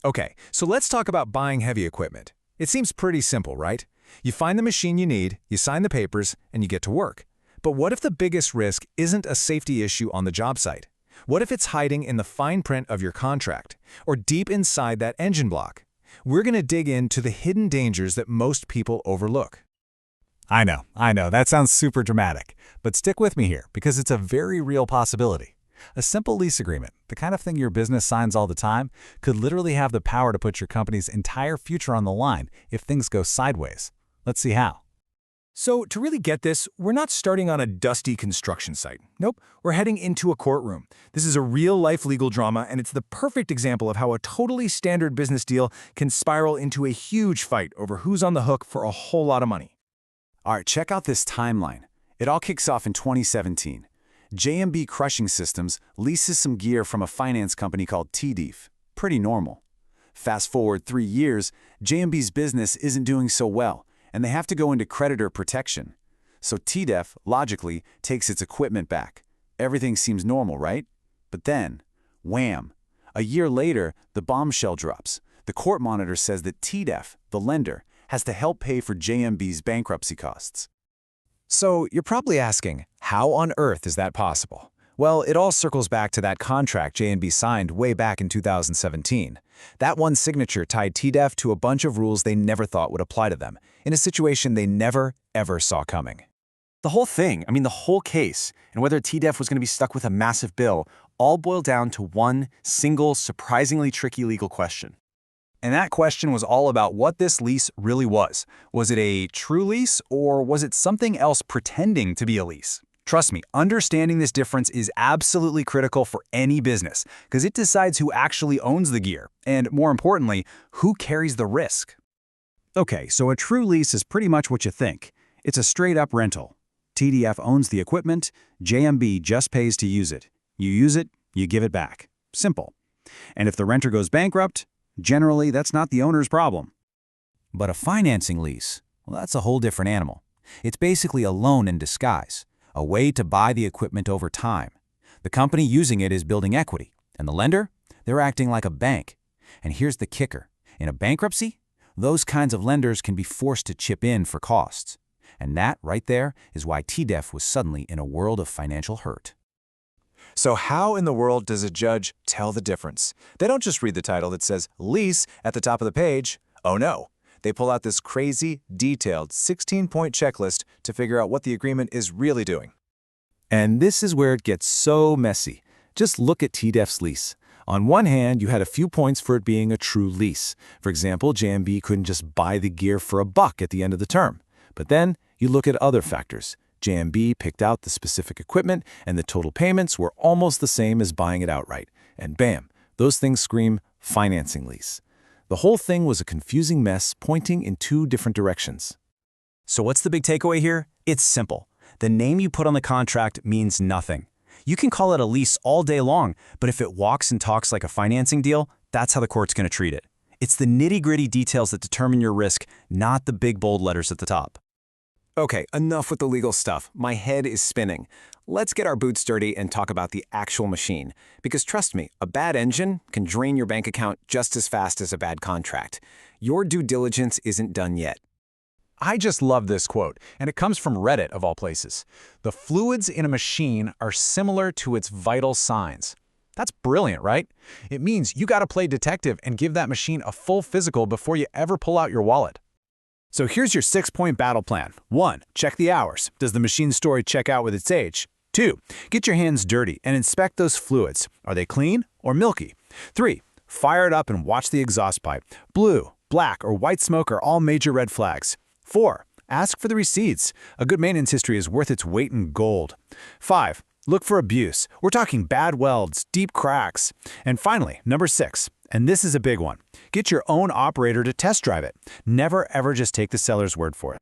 Okay, so let's talk about buying heavy equipment. It seems pretty simple, right? You find the machine you need, you sign the papers, and you get to work. But what if the biggest risk isn't a safety issue on the job site? What if it's hiding in the fine print of your contract, or deep inside that engine block? We're going to dig into the hidden dangers that most people overlook. I know, that sounds super dramatic, but stick with me here because it's a very real possibility. A simple lease agreement, the kind of thing your business signs all the time, could literally have the power to put your company's entire future on the line if things go sideways. Let's see how. So to really get this, we're not starting on a dusty construction site. Nope, we're heading into a courtroom. This is a real-life legal drama, and it's the perfect example of how a totally standard business deal can spiral into a huge fight over who's on the hook for a whole lot of money. All right, check out this timeline. It all kicks off in 2017. JMB Crushing Systems leases some gear from a finance company called TDEF. Pretty normal. Fast forward 3 years, JMB's business isn't doing so well, and they have to go into creditor protection. So TDEF, logically, takes its equipment back. Everything seems normal, right? But then, wham! A year later, the bombshell drops. The court monitor says that TDEF, the lender, has to help pay for JMB's bankruptcy costs. So you're probably asking, how on earth is that possible? Well, it all circles back to that contract JMB signed way back in 2017. That one signature tied TDEF to a bunch of rules they never thought would apply to them, in a situation they never, ever saw coming. The whole thing, the whole case, and whether TDEF was going to be stuck with a massive bill, all boiled down to one single, surprisingly tricky legal question. And that question was all about what this lease really was. Was it a true lease, or was it something else pretending to be a lease? Trust me, understanding this difference is absolutely critical for any business, because it decides who actually owns the gear, and more importantly, who carries the risk. Okay, so a true lease is pretty much what you think. It's a straight-up rental. TDEF owns the equipment, JMB just pays to use it. You use it, you give it back. Simple. And if the renter goes bankrupt, generally that's not the owner's problem. But a financing lease, well, that's a whole different animal. It's basically a loan in disguise, a way to buy the equipment over time. The company using it is building equity, and the lender, they're acting like a bank. And here's the kicker. In a bankruptcy, those kinds of lenders can be forced to chip in for costs. And that, right there, is why TDEF was suddenly in a world of financial hurt. So how in the world does a judge tell the difference? They don't just read the title that says lease at the top of the page. Oh no. They pull out this crazy, detailed 16-point checklist to figure out what the agreement is really doing. And this is where it gets so messy. Just look at TDEF's lease. On one hand, you had a few points for it being a true lease. For example, JMB couldn't just buy the gear for $1 at the end of the term. But then you look at other factors. JMB picked out the specific equipment, and the total payments were almost the same as buying it outright. And bam, those things scream financing lease. The whole thing was a confusing mess pointing in 2 different directions. So what's the big takeaway here? It's simple. The name you put on the contract means nothing. You can call it a lease all day long, but if it walks and talks like a financing deal, that's how the court's going to treat it. It's the nitty-gritty details that determine your risk, not the big bold letters at the top. Okay, enough with the legal stuff. My head is spinning. Let's get our boots dirty and talk about the actual machine. Because trust me, a bad engine can drain your bank account just as fast as a bad contract. Your due diligence isn't done yet. I just love this quote, and it comes from Reddit of all places. The fluids in a machine are similar to its vital signs. That's brilliant, right? It means you gotta play detective and give that machine a full physical before you ever pull out your wallet. So here's your 6-point battle plan. 1. Check the hours. Does the machine's story check out with its age? 2. Get your hands dirty and inspect those fluids. Are they clean or milky? 3. Fire it up and watch the exhaust pipe. Blue, black, or white smoke are all major red flags. 4. Ask for the receipts. A good maintenance history is worth its weight in gold. 5. Look for abuse. We're talking bad welds, deep cracks. And finally, number 6, and this is a big one. Get your own operator to test drive it. Never ever just take the seller's word for it.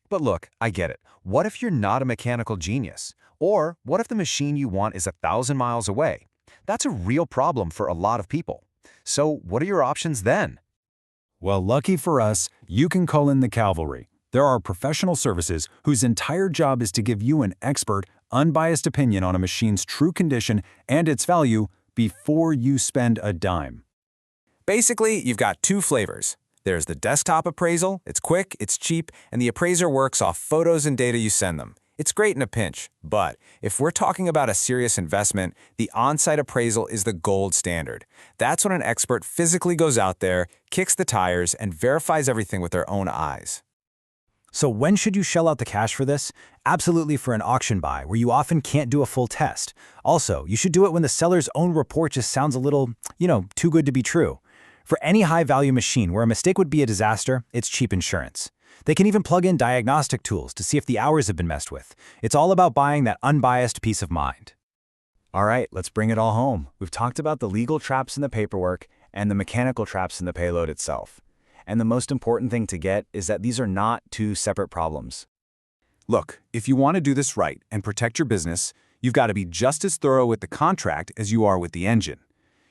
But look, I get it. What if you're not a mechanical genius? Or what if the machine you want is 1,000 miles away? That's a real problem for a lot of people. So what are your options then? Well, lucky for us, you can call in the cavalry. There are professional services whose entire job is to give you an expert, unbiased opinion on a machine's true condition and its value before you spend a dime. Basically, you've got two flavors. There's the desktop appraisal, it's quick, it's cheap, and the appraiser works off photos and data you send them. It's great in a pinch, but if we're talking about a serious investment, the on-site appraisal is the gold standard. That's when an expert physically goes out there, kicks the tires, and verifies everything with their own eyes. So when should you shell out the cash for this? Absolutely for an auction buy, where you often can't do a full test. Also, you should do it when the seller's own report just sounds a little, too good to be true. For any high-value machine where a mistake would be a disaster, it's cheap insurance. They can even plug in diagnostic tools to see if the hours have been messed with. It's all about buying that unbiased peace of mind. All right, let's bring it all home. We've talked about the legal traps in the paperwork and the mechanical traps in the payload itself. And the most important thing to get is that these are not two separate problems. Look, if you want to do this right and protect your business, you've got to be just as thorough with the contract as you are with the engine.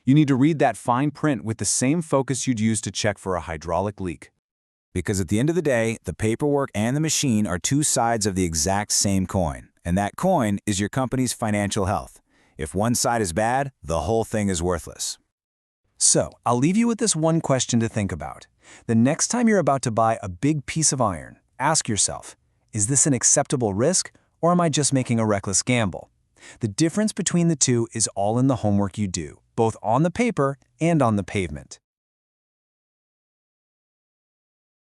You need to read that fine print with the same focus you'd use to check for a hydraulic leak. Because at the end of the day, the paperwork and the machine are two sides of the exact same coin, and that coin is your company's financial health. If one side is bad, the whole thing is worthless. So, I'll leave you with this one question to think about. The next time you're about to buy a big piece of iron, ask yourself, is this an acceptable risk, or am I just making a reckless gamble? The difference between the two is all in the homework you do, both on the paper and on the pavement.